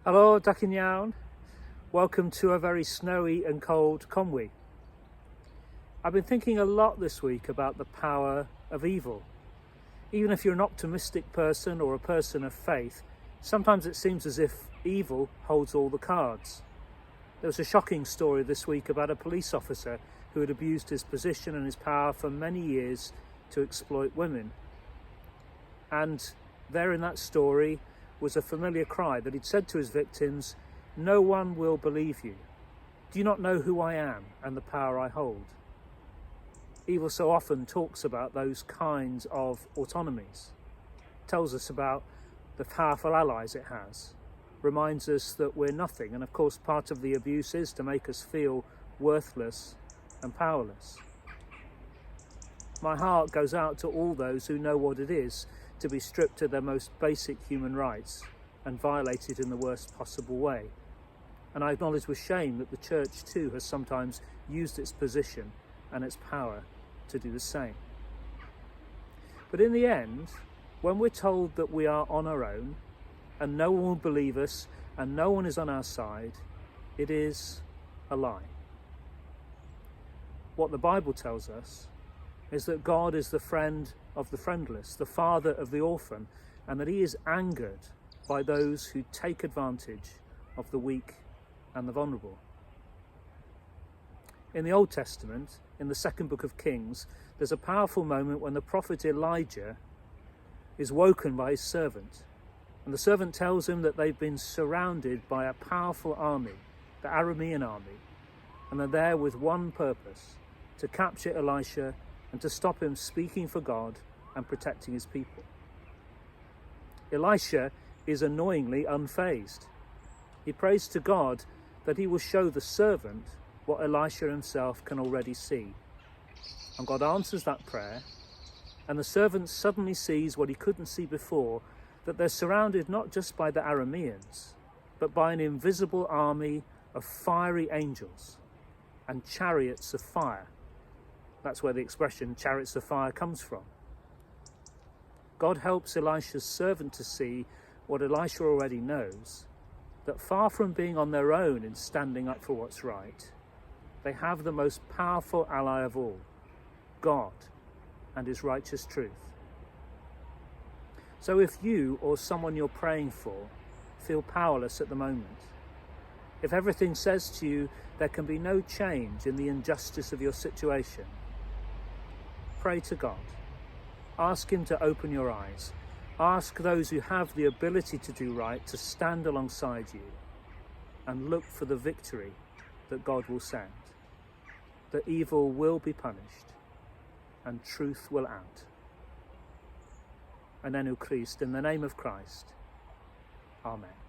Hello, dach chi'n iawn. Welcome to a very snowy and cold Conwy. I've been thinking a lot this week about the power of evil. Even if you're an optimistic person or a person of faith, sometimes it seems as if evil holds all the cards. There was a shocking story this week about a police officer who had abused his position and his power for many years to exploit women. And there in that story was a familiar cry that he'd said to his victims, "No one will believe you. Do you not know who I am and the power I hold?" Evil so often talks about those kinds of autonomies, tells us about the powerful allies it has, reminds us that we're nothing, and of course part of the abuse is to make us feel worthless and powerless. My heart goes out to all those who know what it is to be stripped of their most basic human rights and violated in the worst possible way. And I acknowledge with shame that the church too has sometimes used its position and its power to do the same. But in the end, when we're told that we are on our own and no one will believe us and no one is on our side, it is a lie. What the Bible tells us is that God is the friend of the friendless, the father of the orphan, and that he is angered by those who take advantage of the weak and the vulnerable. In the Old Testament, in the second book of Kings, there's a powerful moment when the prophet Elijah is woken by his servant. And the servant tells him that they've been surrounded by a powerful army, the Aramean army, and they're there with one purpose: to capture Elisha and to stop him speaking for God and protecting his people. Elisha is annoyingly unfazed. He prays to God that he will show the servant what Elisha himself can already see. And God answers that prayer, and the servant suddenly sees what he couldn't see before, that they're surrounded not just by the Arameans, but by an invisible army of fiery angels and chariots of fire. That's where the expression chariots of fire comes from. God helps Elisha's servant to see what Elisha already knows, that far from being on their own in standing up for what's right, they have the most powerful ally of all, God and his righteous truth. So if you or someone you're praying for feel powerless at the moment, if everything says to you there can be no change in the injustice of your situation, pray to God. Ask him to open your eyes. Ask those who have the ability to do right to stand alongside you, and look for the victory that God will send. That evil will be punished and truth will out. In the name of Christ, Amen.